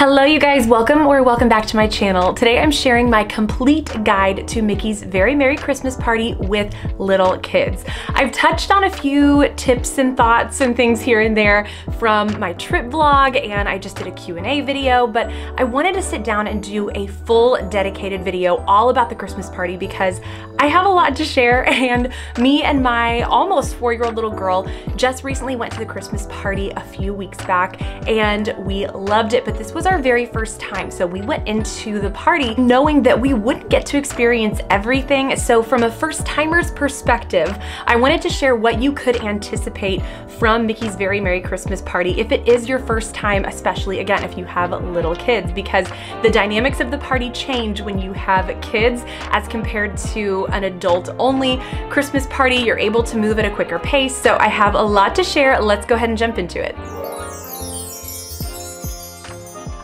Hello you guys, welcome back to my channel. Today I'm sharing my complete guide to Mickey's Very Merry Christmas Party with little kids. I've touched on a few tips and thoughts and things here and there from my trip vlog, and I just did a Q&A video, but I wanted to sit down and do a full dedicated video all about the Christmas party because I have a lot to share, and me and my almost 4-year-old little girl just recently went to the Christmas party a few weeks back and we loved it, but this was our very first time. So we went into the party knowing that we wouldn't get to experience everything. So from a first timer's perspective, I wanted to share what you could anticipate from Mickey's Very Merry Christmas Party if it is your first time, especially again if you have little kids, because the dynamics of the party change when you have kids as compared to an adult only Christmas party. You're able to move at a quicker pace. So I have a lot to share. Let's go ahead and jump into it.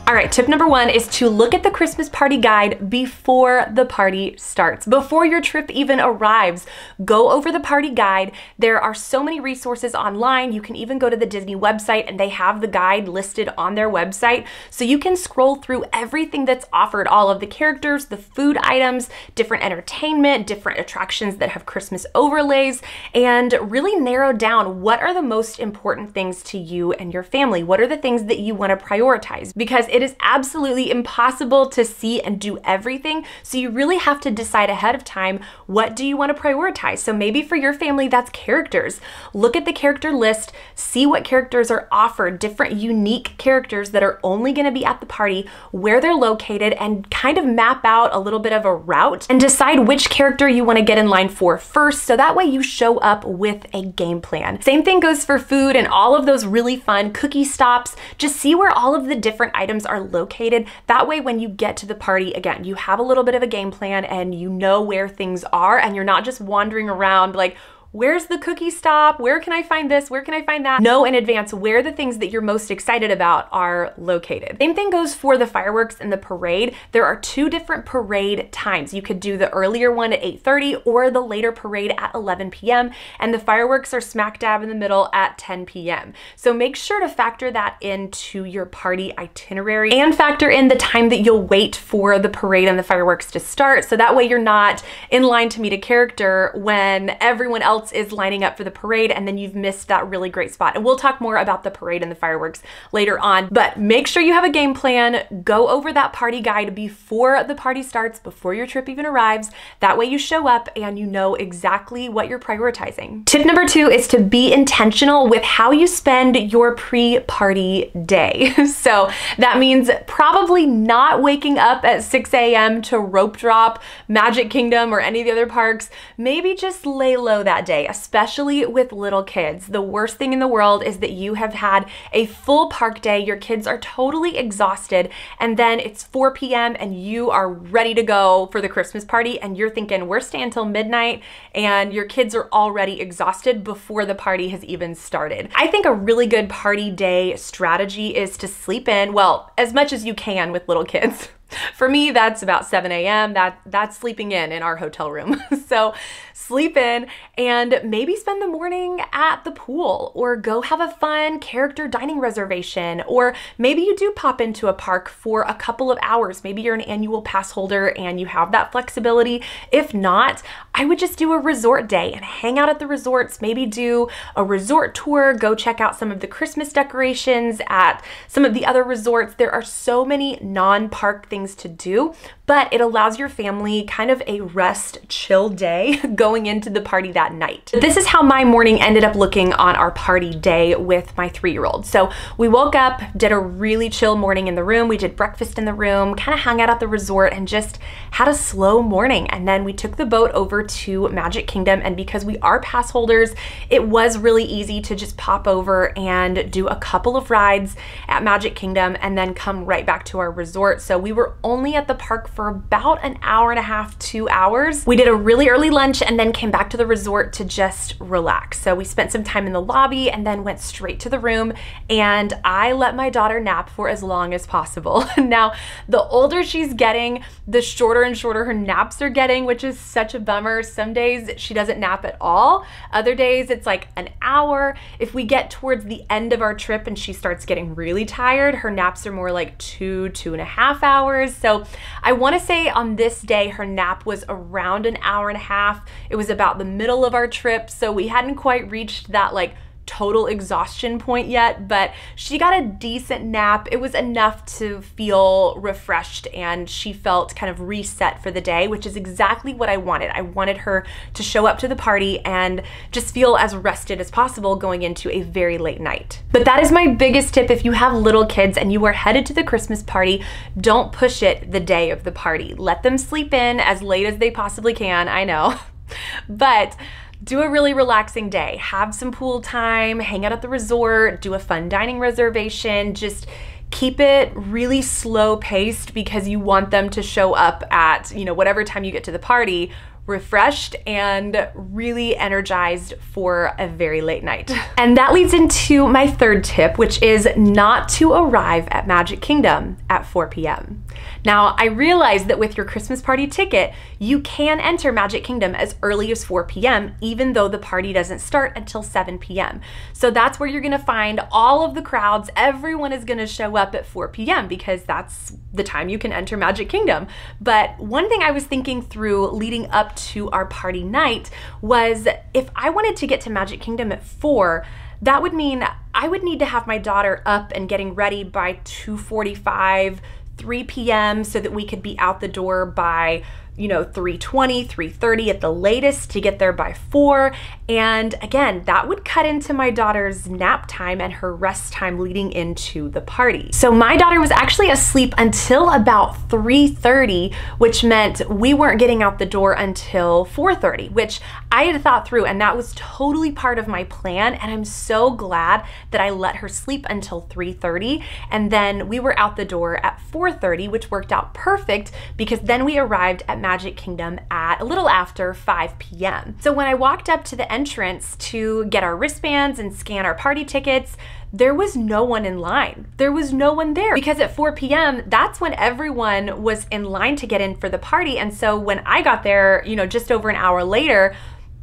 All right, tip number 1 is to look at the Christmas party guide before the party starts. Before your trip even arrives, go over the party guide. There are so many resources online. You can even go to the Disney website and they have the guide listed on their website. So you can scroll through everything that's offered, all of the characters, the food items, different entertainment, different attractions that have Christmas overlays, and really narrow down what are the most important things to you and your family. What are the things that you want to prioritize? Because it is absolutely impossible to see and do everything. So you really have to decide ahead of time, what do you want to prioritize? So maybe for your family, that's characters. Look at the character list, see what characters are offered, different unique characters that are only going to be at the party, where they're located, and kind of map out a little bit of a route and decide which character you want to get in line for first. So that way you show up with a game plan. Same thing goes for food and all of those really fun cookie stops. Just see where all of the different items are located. That way when you get to the party, again, you have a little bit of a game plan and you know where things are and you're not just wandering around like, where's the cookie stop? Where can I find this? Where can I find that? Know in advance where the things that you're most excited about are located. Same thing goes for the fireworks and the parade. There are 2 different parade times. You could do the earlier one at 8:30 or the later parade at 11 p.m. and the fireworks are smack dab in the middle at 10 p.m. So make sure to factor that into your party itinerary and factor in the time that you'll wait for the parade and the fireworks to start. So that way you're not in line to meet a character when everyone else is lining up for the parade and then you've missed that really great spot. And we'll talk more about the parade and the fireworks later on, but make sure you have a game plan. Go over that party guide before the party starts, before your trip even arrives. That way you show up and you know exactly what you're prioritizing. Tip number 2 is to be intentional with how you spend your pre-party day. So that means probably not waking up at 6 a.m. to rope drop, Magic Kingdom, or any of the other parks. Maybe just lay low that day, especially with little kids. The worst thing in the world is that you have had a full park day, your kids are totally exhausted, and then it's 4 p.m. and you are ready to go for the Christmas party and you're thinking we're staying till midnight and your kids are already exhausted before the party has even started. I think a really good party day strategy is to sleep in, well, as much as you can with little kids. For me, that's about 7 a.m. That's sleeping in our hotel room. So sleep in and maybe spend the morning at the pool or go have a fun character dining reservation, or maybe you do pop into a park for a couple of hours. Maybe you're an annual pass holder and you have that flexibility. If not, I would just do a resort day and hang out at the resorts, maybe do a resort tour, go check out some of the Christmas decorations at some of the other resorts. There are so many non-park things to do, but it allows your family kind of a rest, chill day going into the party that night. This is how my morning ended up looking on our party day with my 3-year-old. So we woke up, did a really chill morning in the room. We did breakfast in the room, kind of hung out at the resort and just had a slow morning. And then we took the boat over to Magic Kingdom. And because we are pass holders, it was really easy to just pop over and do a couple of rides at Magic Kingdom and then come right back to our resort. So we were were only at the park for about an hour and a half, 2 hours. We did a really early lunch and then came back to the resort to just relax. So we spent some time in the lobby and then went straight to the room, and I let my daughter nap for as long as possible. Now, the older she's getting, the shorter and shorter her naps are getting, which is such a bummer. Some days she doesn't nap at all. Other days it's like an hour. If we get towards the end of our trip and she starts getting really tired, her naps are more like 2.5 hours. So I want to say on this day, her nap was around an hour and a half. It was about the middle of our trip, so we hadn't quite reached that like total exhaustion point yet, but she got a decent nap. It was enough to feel refreshed, and she felt kind of reset for the day, which is exactly what I wanted. I wanted her to show up to the party and just feel as rested as possible going into a very late night. But that is my biggest tip. If you have little kids and you are headed to the Christmas party, don't push it the day of the party. Let them sleep in as late as they possibly can, I know, but do a really relaxing day. Have some pool time, hang out at the resort, do a fun dining reservation. Just keep it really slow paced because you want them to show up at, whatever time you get to the party, refreshed and really energized for a very late night. And that leads into my third tip, which is not to arrive at Magic Kingdom at 4 p.m. Now, I realize that with your Christmas party ticket, you can enter Magic Kingdom as early as 4 p.m., even though the party doesn't start until 7 p.m. So that's where you're gonna find all of the crowds. Everyone is gonna show up at 4 p.m. because that's the time you can enter Magic Kingdom. But one thing I was thinking through leading up to our party night was if I wanted to get to Magic Kingdom at 4, that would mean I would need to have my daughter up and getting ready by 2:45, 3 p.m. so that we could be out the door by 3:20, 3:30 at the latest to get there by 4. And again, that would cut into my daughter's nap time and her rest time leading into the party. So my daughter was actually asleep until about 3:30, which meant we weren't getting out the door until 4:30, which I had thought through, and that was totally part of my plan. And I'm so glad that I let her sleep until 3:30. And then we were out the door at 4:30, which worked out perfect because then we arrived at Magic Kingdom at a little after 5 p.m. So when I walked up to the entrance to get our wristbands and scan our party tickets, there was no one in line. There was no one there because at 4 p.m., that's when everyone was in line to get in for the party. And so when I got there, just over an hour later,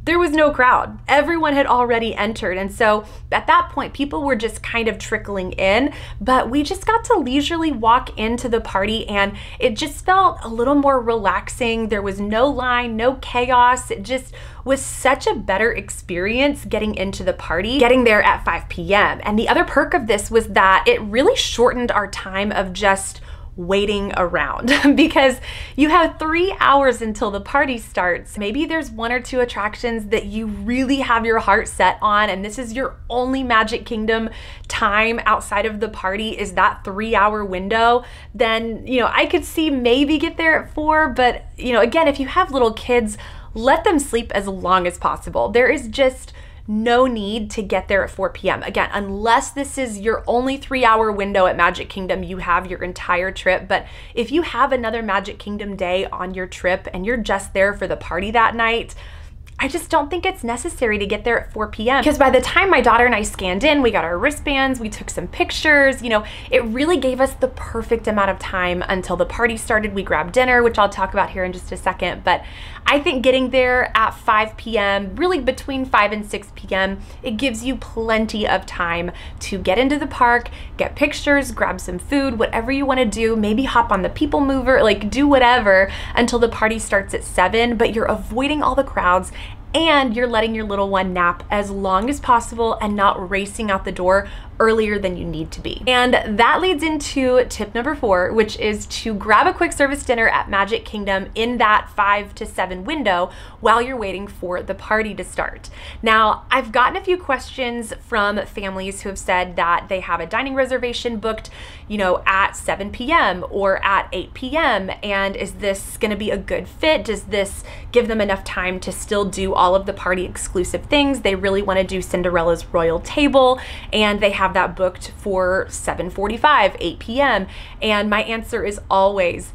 there was no crowd. Everyone had already entered. And so at that point, people were just kind of trickling in, but we just got to leisurely walk into the party and it just felt a little more relaxing. There was no line, no chaos. It just was such a better experience getting into the party, getting there at 5 p.m. And the other perk of this was that it really shortened our time of just waiting around because you have 3 hours until the party starts. Maybe there's 1 or 2 attractions that you really have your heart set on, and this is your only Magic Kingdom time outside of the party is that 3-hour window. Then, I could see maybe get there at 4, but again, if you have little kids, let them sleep as long as possible. There is just no need to get there at 4 p.m. Again, unless this is your only 3-hour window at Magic Kingdom, you have your entire trip. But if you have another Magic Kingdom day on your trip and you're just there for the party that night, I just don't think it's necessary to get there at 4 p.m. because by the time my daughter and I scanned in, we got our wristbands, we took some pictures, it really gave us the perfect amount of time until the party started. We grabbed dinner, which I'll talk about here in just a second, but I think getting there at 5 p.m., really between 5 and 6 p.m., it gives you plenty of time to get into the park, get pictures, grab some food, whatever you want to do, maybe hop on the people mover, do whatever until the party starts at 7, but you're avoiding all the crowds and you're letting your little one nap as long as possible and not racing out the door earlier than you need to be. And that leads into tip number 4, which is to grab a quick service dinner at Magic Kingdom in that 5 to 7 window while you're waiting for the party to start. Now, I've gotten a few questions from families who have said that they have a dining reservation booked, at 7 p.m. or at 8 p.m. And is this gonna be a good fit? Does this give them enough time to still do all of the party exclusive things? They really wanna do Cinderella's Royal Table and they have that booked for 7:45, 8 p.m. And my answer is always,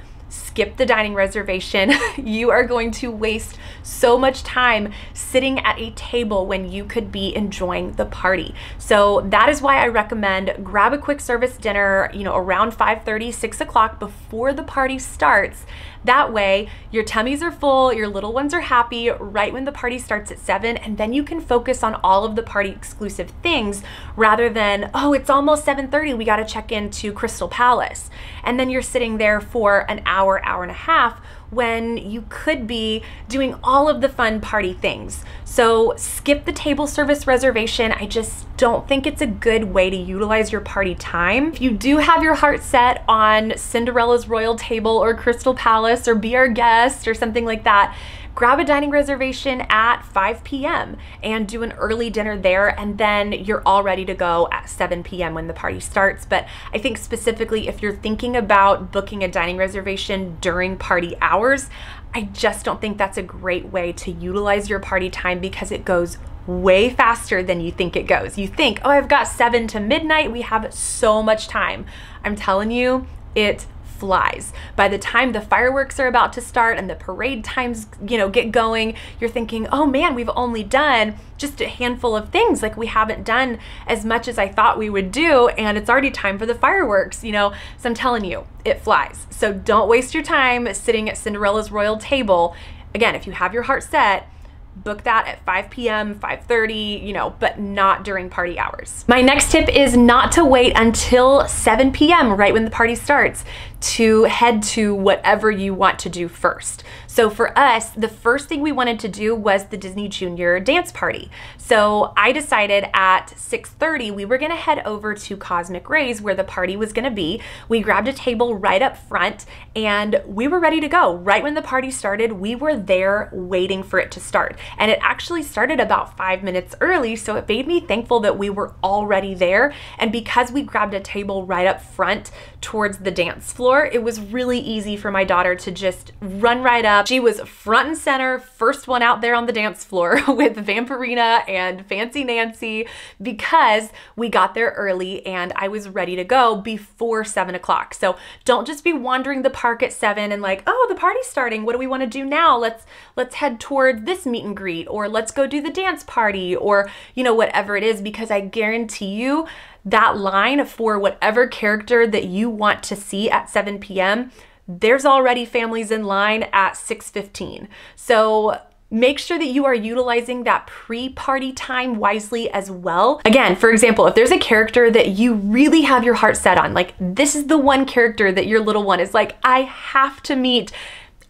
skip the dining reservation. You are going to waste so much time sitting at a table when you could be enjoying the party. So that is why I recommend grab a quick service dinner, around 5:30, 6 o'clock before the party starts. That way your tummies are full, your little ones are happy right when the party starts at 7, and then you can focus on all of the party exclusive things rather than, oh, it's almost 7:30, we gotta check into Crystal Palace. And then you're sitting there for an hour, hour and a half when you could be doing all of the fun party things. So skip the table service reservation. I just don't think it's a good way to utilize your party time. If you do have your heart set on Cinderella's Royal Table or Crystal Palace or Be Our Guest or something like that, grab a dining reservation at 5 p.m. and do an early dinner there, and then you're all ready to go at 7 p.m. when the party starts. But I think specifically if you're thinking about booking a dining reservation during party hours, I just don't think that's a great way to utilize your party time because it goes way faster than you think it goes. You think, oh, I've got 7 to midnight, we have so much time. I'm telling you, it flies. By the time the fireworks are about to start and the parade times, get going, you're thinking, oh man, we've only done just a handful of things. Like we haven't done as much as I thought we would do, and it's already time for the fireworks, So I'm telling you, it flies. So don't waste your time sitting at Cinderella's Royal Table. Again, if you have your heart set, book that at 5 p.m., 5:30, but not during party hours. My next tip is not to wait until 7 p.m. right when the party starts to head to whatever you want to do first. So for us, the first thing we wanted to do was the Disney Junior dance party. So I decided at 6:30 we were gonna head over to Cosmic Rays where the party was gonna be. We grabbed a table right up front and we were ready to go. Right when the party started, we were there waiting for it to start. And it actually started about 5 minutes early, so it made me thankful that we were already there. And because we grabbed a table right up front towards the dance floor, it was really easy for my daughter to just run right up. She was front and center, first one out there on the dance floor with Vampirina and Fancy Nancy because we got there early and I was ready to go before 7 o'clock. So don't just be wandering the park at 7 and like, oh, the party's starting. What do we want to do now? Let's head toward this meet and greet, or let's go do the dance party, or whatever it is, because I guarantee you that line for whatever character that you want to see at 7 p.m., there's already families in line at 6:15. So make sure that you are utilizing that pre-party time wisely as well. Again, for example, if there's a character that you really have your heart set on, like this is the one character that your little one is like, I have to meet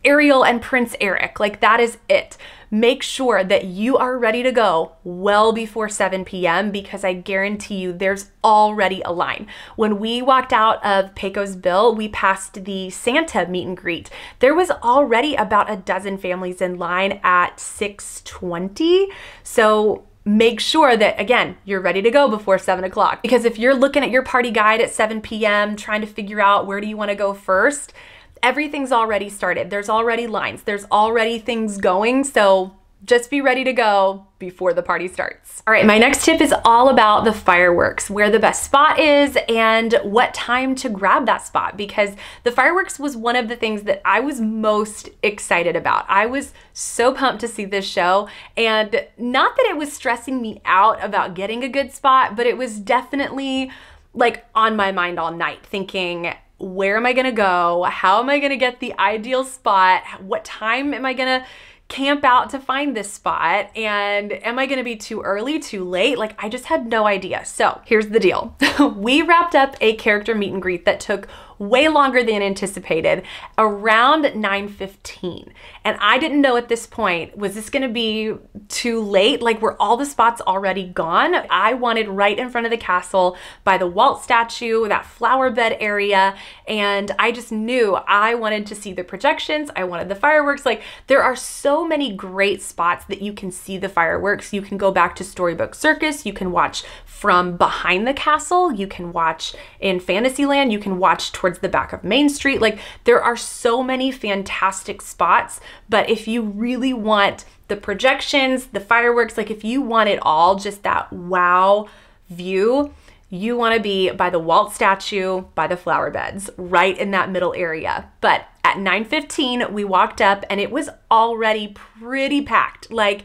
Ariel and Prince Eric, like that is it. Make sure that you are ready to go well before 7 p.m. because I guarantee you there's already a line. When we walked out of Pecos Bill, we passed the Santa meet and greet. There was already about a dozen families in line at 6:20. So make sure that, again, you're ready to go before 7 o'clock. Because if you're looking at your party guide at 7 p.m. trying to figure out where do you want to go first, everything's already started. There's already lines. There's already things going. So just be ready to go before the party starts. All right, my next tip is all about the fireworks, where the best spot is and what time to grab that spot, because the fireworks was one of the things that I was most excited about. I was so pumped to see this show, and not that it was stressing me out about getting a good spot, but it was definitely like on my mind all night thinking, where am I gonna go? How am I gonna get the ideal spot? What time am I gonna camp out to find this spot? And am I gonna be too early, too late? Like I just had no idea. So here's the deal. We wrapped up a character meet and greet that took way longer than anticipated, around 9:15. And I didn't know at this point, was this gonna be too late? Like were all the spots already gone? I wanted right in front of the castle by the Walt statue, that flower bed area. And I just knew I wanted to see the projections. I wanted the fireworks. Like there are so many great spots that you can see the fireworks. You can go back to Storybook Circus. You can watch from behind the castle. You can watch in Fantasyland. You can watch towards the back of Main Street. Like there are so many fantastic spots, but if you really want the projections, the fireworks, like if you want it all, just that wow view, you want to be by the Walt statue, by the flower beds, right in that middle area. But at at 9:15, we walked up and it was already pretty packed. Like,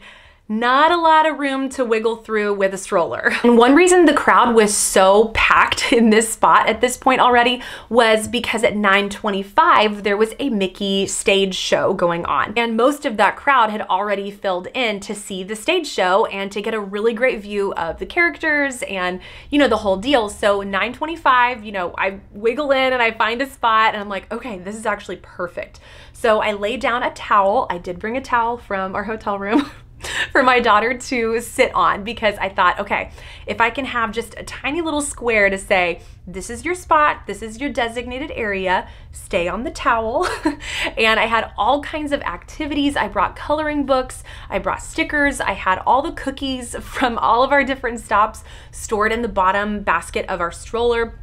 not a lot of room to wiggle through with a stroller. And one reason the crowd was so packed in this spot at this point already was because at 9:25, there was a Mickey stage show going on. And most of that crowd had already filled in to see the stage show and to get a really great view of the characters and, you know, the whole deal. So 9:25, you know, I wiggle in and I find a spot and I'm like, okay, this is actually perfect. So I lay down a towel. I did bring a towel from our hotel room for my daughter to sit on, because I thought, okay, if I can have just a tiny little square to say, this is your spot, this is your designated area, stay on the towel. And I had all kinds of activities. I brought coloring books, I brought stickers, I had all the cookies from all of our different stops stored in the bottom basket of our stroller.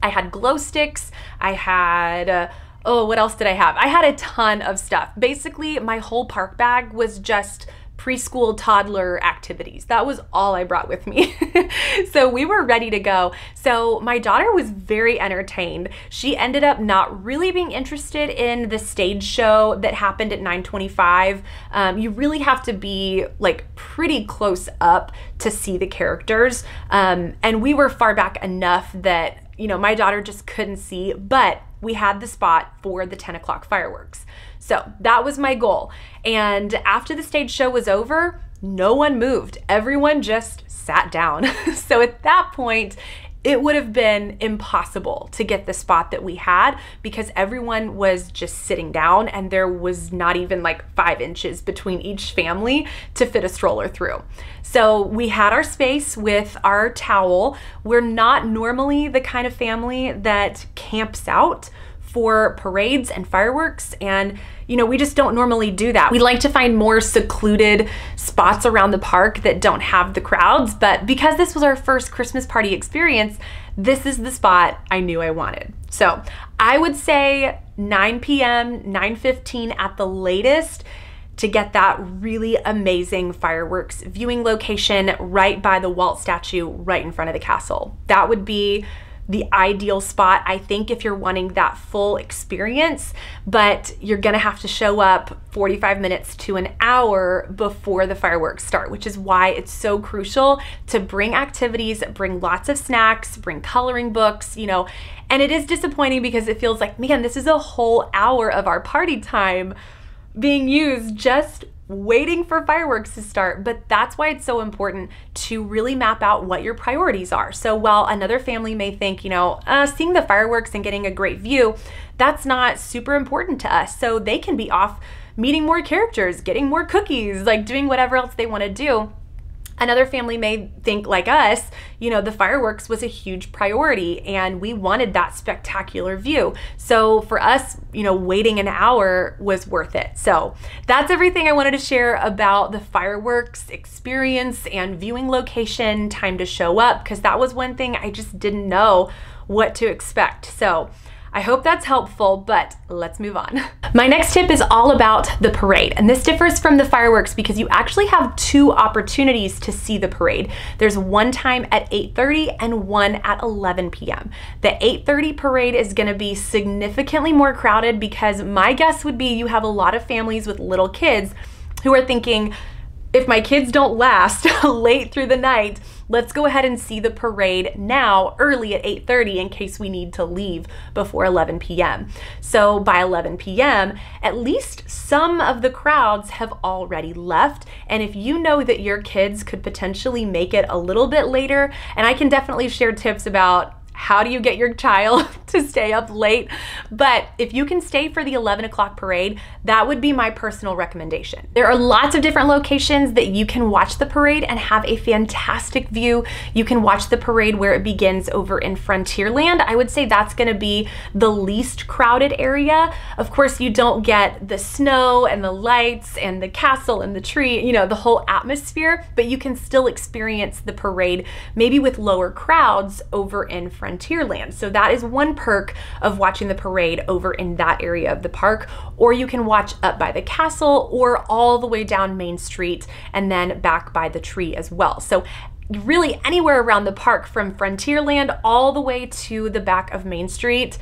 I had glow sticks, I had, oh, what else did I have? I had a ton of stuff. Basically, my whole park bag was just preschool toddler activities. That was all I brought with me. So we were ready to go. So my daughter was very entertained. She ended up not really being interested in the stage show that happened at 9:25. You really have to be like pretty close up to see the characters. And we were far back enough that, you know, my daughter just couldn't see, but we had the spot for the 10 o'clock fireworks. So that was my goal. And after the stage show was over, no one moved. Everyone just sat down. So at that point, it would have been impossible to get the spot that we had because everyone was just sitting down and there was not even like 5 inches between each family to fit a stroller through. So we had our space with our towel. We're not normally the kind of family that camps out for parades and fireworks, and you know, we just don't normally do that. We like to find more secluded spots around the park that don't have the crowds, but because this was our first Christmas party experience, this is the spot I knew I wanted. So I would say 9 p.m., 9:15 at the latest to get that really amazing fireworks viewing location right by the Walt statue right in front of the castle. That would be the ideal spot, I think, if you're wanting that full experience, but you're gonna have to show up 45 minutes to an hour before the fireworks start, which is why it's so crucial to bring activities, bring lots of snacks, bring coloring books, you know. And it is disappointing because it feels like, man, this is a whole hour of our party time being used just waiting for fireworks to start, but that's why it's so important to really map out what your priorities are. So while another family may think, you know, seeing the fireworks and getting a great view, that's not super important to us. So they can be off meeting more characters, getting more cookies, like doing whatever else they want to do. Another family may think like us, you know, the fireworks was a huge priority and we wanted that spectacular view. So for us, you know, waiting an hour was worth it. So that's everything I wanted to share about the fireworks experience and viewing location, time to show up, because that was one thing I just didn't know what to expect. So I hope that's helpful, but let's move on. My next tip is all about the parade, and this differs from the fireworks because you actually have 2 opportunities to see the parade. There's one time at 8:30 and one at 11 p.m. The 8:30 parade is gonna be significantly more crowded because my guess would be you have a lot of families with little kids who are thinking, if my kids don't last late through the night, let's go ahead and see the parade now early at 8:30 in case we need to leave before 11 p.m. So by 11 p.m., at least some of the crowds have already left. And if you know that your kids could potentially make it a little bit later, and I can definitely share tips about how do you get your child to stay up late? But if you can stay for the 11 o'clock parade, that would be my personal recommendation. There are lots of different locations that you can watch the parade and have a fantastic view. You can watch the parade where it begins over in Frontierland. I would say that's gonna be the least crowded area. Of course, you don't get the snow and the lights and the castle and the tree, you know, the whole atmosphere, but you can still experience the parade maybe with lower crowds over in Frontierland. So that is one perk of watching the parade over in that area of the park, or you can watch up by the castle or all the way down Main Street and then back by the tree as well. So really anywhere around the park from Frontierland all the way to the back of Main Street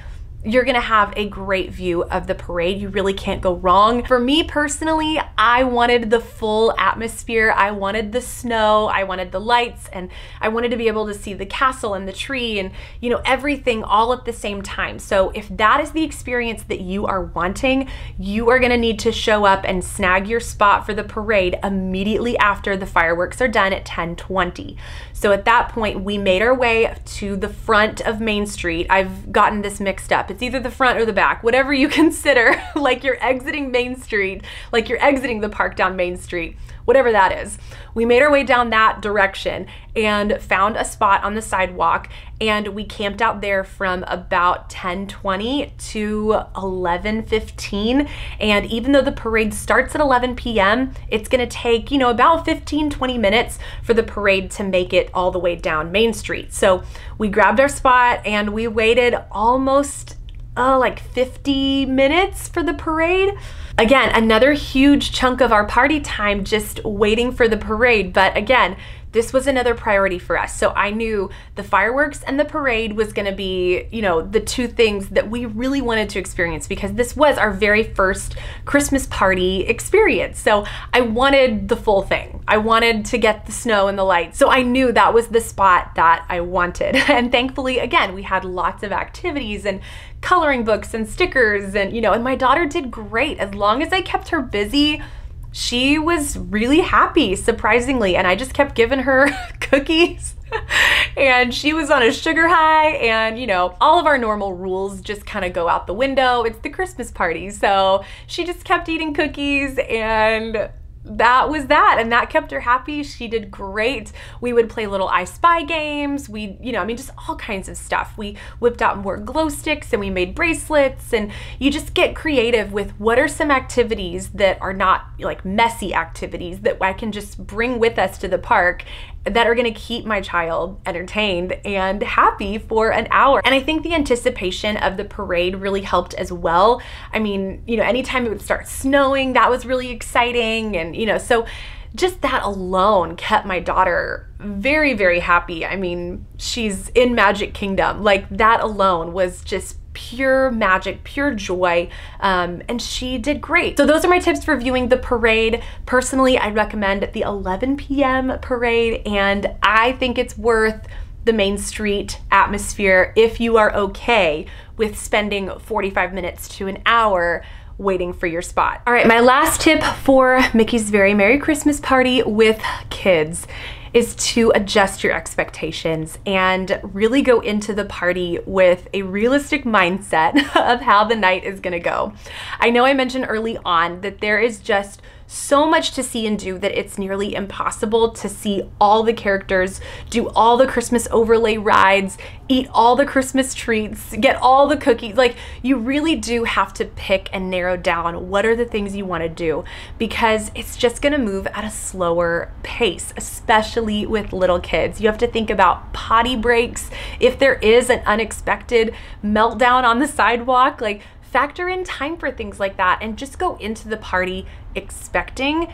you're gonna have a great view of the parade. You really can't go wrong. For me personally, I wanted the full atmosphere. I wanted the snow, I wanted the lights, and I wanted to be able to see the castle and the tree and, you know, everything all at the same time. So if that is the experience that you are wanting, you are gonna need to show up and snag your spot for the parade immediately after the fireworks are done at 10:20. So at that point, we made our way to the front of Main Street. I've gotten this mixed up. It's either the front or the back, whatever you consider, like you're exiting Main Street, like you're exiting the park down Main Street, whatever that is. We made our way down that direction and found a spot on the sidewalk, and we camped out there from about 10:20 to 11:15. And even though the parade starts at 11 p.m., it's gonna take, you know, about 15-20 minutes for the parade to make it all the way down Main Street. So we grabbed our spot and we waited almost like 50 minutes for the parade. Again, another huge chunk of our party time just waiting for the parade. But again, this was another priority for us. So I knew the fireworks and the parade was gonna be, you know, the two things that we really wanted to experience, because this was our very first Christmas party experience. So I wanted the full thing. I wanted to get the snow and the lights. So I knew that was the spot that I wanted. And thankfully, again, we had lots of activities and coloring books and stickers, and, you know, and my daughter did great. As long as I kept her busy, she was really happy, surprisingly, and I just kept giving her cookies and she was on a sugar high, and, you know, all of our normal rules just kind of go out the window. It's the Christmas party, so she just kept eating cookies, and that was that, and that kept her happy. She did great. We would play little I Spy games. We, you know, I mean, just all kinds of stuff. We whipped out more glow sticks and we made bracelets, and you just get creative with what are some activities that are not like messy activities that I can just bring with us to the park that are gonna keep my child entertained and happy for an hour. And I think the anticipation of the parade really helped as well. I mean, you know, anytime it would start snowing, that was really exciting. And, you know, so just that alone kept my daughter very, very happy. I mean, she's in Magic Kingdom. Like, that alone was just pure magic, pure joy, and she did great. So those are my tips for viewing the parade. Personally, I recommend the 11 p.m. parade, and I think it's worth the Main Street atmosphere if you are okay with spending 45 minutes to an hour waiting for your spot. All right, my last tip for Mickey's Very Merry Christmas Party with kids is to adjust your expectations and really go into the party with a realistic mindset of how the night is gonna go. I know I mentioned early on that there is just so much to see and do that it's nearly impossible to see all the characters, do all the Christmas overlay rides, eat all the Christmas treats, get all the cookies. Like, you really do have to pick and narrow down what are the things you want to do, because it's just going to move at a slower pace, especially with little kids. You have to think about potty breaks. If there is an unexpected meltdown on the sidewalk, like, factor in time for things like that, and just go into the party expecting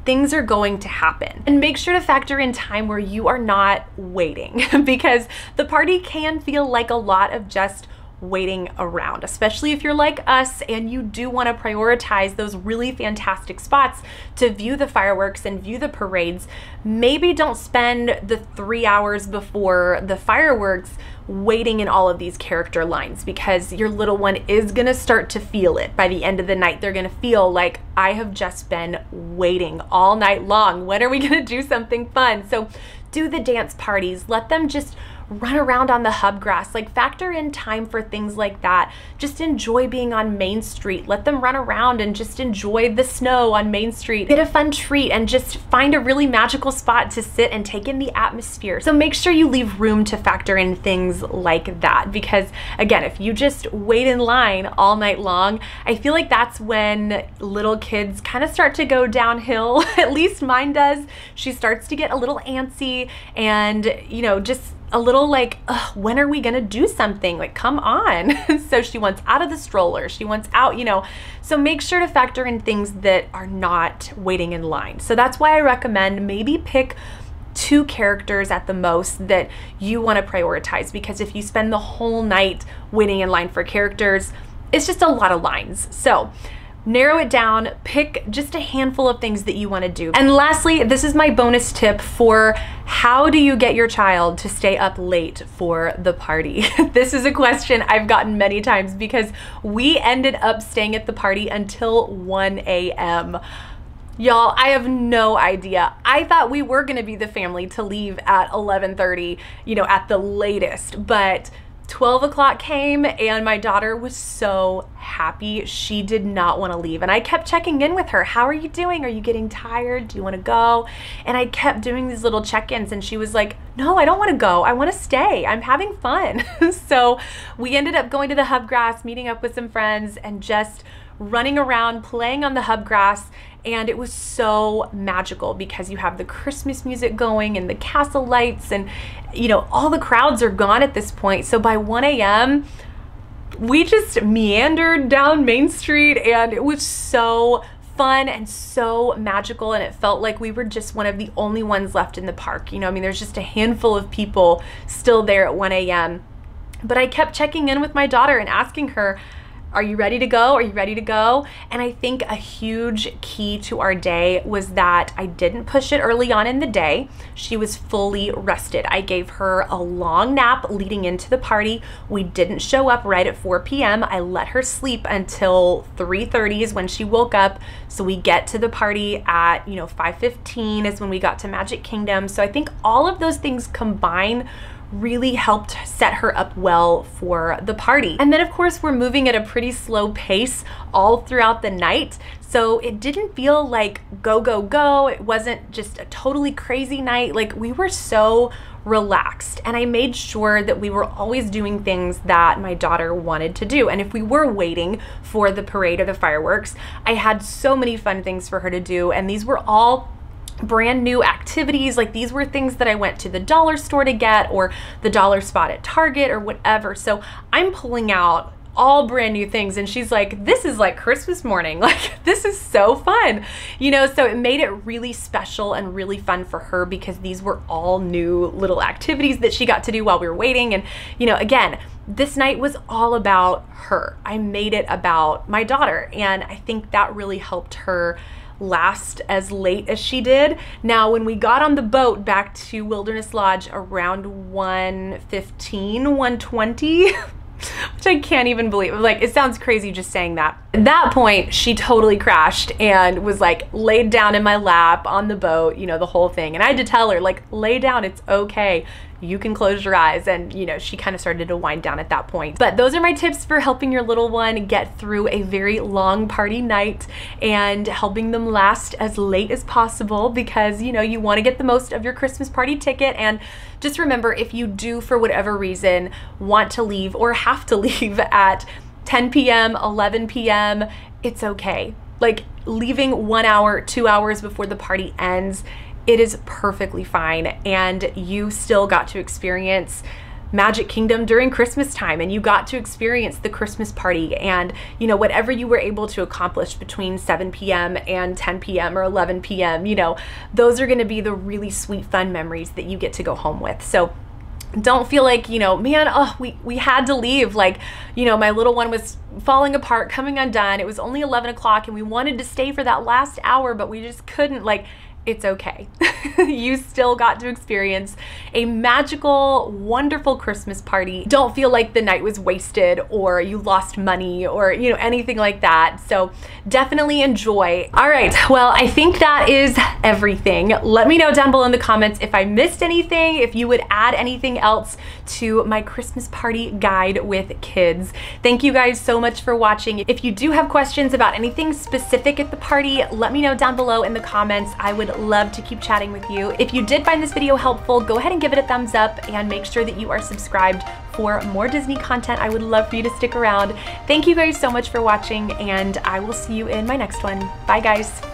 things are going to happen. And make sure to factor in time where you are not waiting, because the party can feel like a lot of just waiting around, especially if you're like us and you do want to prioritize those really fantastic spots to view the fireworks and view the parades. Maybe don't spend the 3 hours before the fireworks waiting in all of these character lines, because your little one is gonna start to feel it. By the end of the night, they're gonna feel like, I have just been waiting all night long. When are we gonna do something fun? So do the dance parties, let them just run around on the hub grass. Like, factor in time for things like that. Just enjoy being on Main Street. Let them run around and just enjoy the snow on Main Street. Get a fun treat and just find a really magical spot to sit and take in the atmosphere. So make sure you leave room to factor in things like that, because again, if you just wait in line all night long, I feel like that's when little kids kind of start to go downhill. At least mine does. She starts to get a little antsy and, you know, just a little like, when are we gonna do something? Like, come on. So she wants out of the stroller, she wants out, you know. So make sure to factor in things that are not waiting in line. So that's why I recommend maybe pick 2 characters at the most that you want to prioritize, because if you spend the whole night waiting in line for characters, it's just a lot of lines. So narrow it down, pick just a handful of things that you want to do. And lastly, this is my bonus tip for how do you get your child to stay up late for the party? This is a question I've gotten many times because we ended up staying at the party until 1 a.m. Y'all, I have no idea. I thought we were gonna be the family to leave at 11:30, you know, at the latest, but 12 o'clock came and my daughter was so happy. She did not want to leave. And I kept checking in with her. How are you doing? Are you getting tired? Do you want to go? And I kept doing these little check-ins and she was like, no, I don't want to go. I want to stay. I'm having fun. So we ended up going to the hub grass, meeting up with some friends and just running around, playing on the hub grass. And it was so magical because you have the Christmas music going and the castle lights and, you know, all the crowds are gone at this point. So by 1 a.m., we just meandered down Main Street and it was so fun and so magical, and it felt like we were just one of the only ones left in the park. You know, I mean, there's just a handful of people still there at 1 a.m. But I kept checking in with my daughter and asking her, are you ready to go? Are you ready to go? And I think a huge key to our day was that I didn't push it early on in the day. She was fully rested. I gave her a long nap leading into the party. We didn't show up right at 4 p.m. I let her sleep until 3:30 is when she woke up. So we get to the party at, you know, 5:15 is when we got to Magic Kingdom. So I think all of those things combine really helped set her up well for the party. And then of course we're moving at a pretty slow pace all throughout the night. So it didn't feel like go, go, go. It wasn't just a totally crazy night. Like we were so relaxed, and I made sure that we were always doing things that my daughter wanted to do. And if we were waiting for the parade or the fireworks, I had so many fun things for her to do. And these were all brand new activities. Like these were things that I went to the dollar store to get, or the dollar spot at Target or whatever. So I'm pulling out all brand new things and she's like, this is like Christmas morning. Like this is so fun, you know? So it made it really special and really fun for her because these were all new little activities that she got to do while we were waiting. And, you know, again, this night was all about her. I made it about my daughter, and I think that really helped her last as late as she did. Now, when we got on the boat back to Wilderness Lodge around 1:15, 1:20, which I can't even believe. Like, it sounds crazy just saying that. At that point, she totally crashed and was like laid down in my lap on the boat, you know, the whole thing. And I had to tell her, like, lay down, it's okay. You can close your eyes. And, you know, she kind of started to wind down at that point. But those are my tips for helping your little one get through a very long party night and helping them last as late as possible, because, you know, you want to get the most of your Christmas party ticket. And just remember, if you do, for whatever reason, want to leave or have to leave at 10 p.m., 11 p.m., it's okay. Like, leaving 1 hour, 2 hours before the party ends, it is perfectly fine, and you still got to experience Magic Kingdom during Christmas time, and you got to experience the Christmas party, and, you know, whatever you were able to accomplish between 7 p.m. and 10 p.m. or 11 p.m., you know, those are going to be the really sweet, fun memories that you get to go home with. So don't feel like, you know, man, oh, we had to leave. Like, you know, my little one was falling apart, coming undone. It was only 11 o'clock and we wanted to stay for that last hour, but we just couldn't. Like, it's okay. You still got to experience a magical, wonderful Christmas party. Don't feel like the night was wasted or you lost money or, you know, anything like that. So definitely enjoy. All right, well, I think that is everything. Let me know down below in the comments if I missed anything, if you would add anything else to my Christmas party guide with kids. Thank you guys so much for watching. If you do have questions about anything specific at the party, let me know down below in the comments. I would love to keep chatting with you. If you did find this video helpful, go ahead and give it a thumbs up and make sure that you are subscribed for more Disney content. I would love for you to stick around. Thank you guys so much for watching, and I will see you in my next one. Bye guys.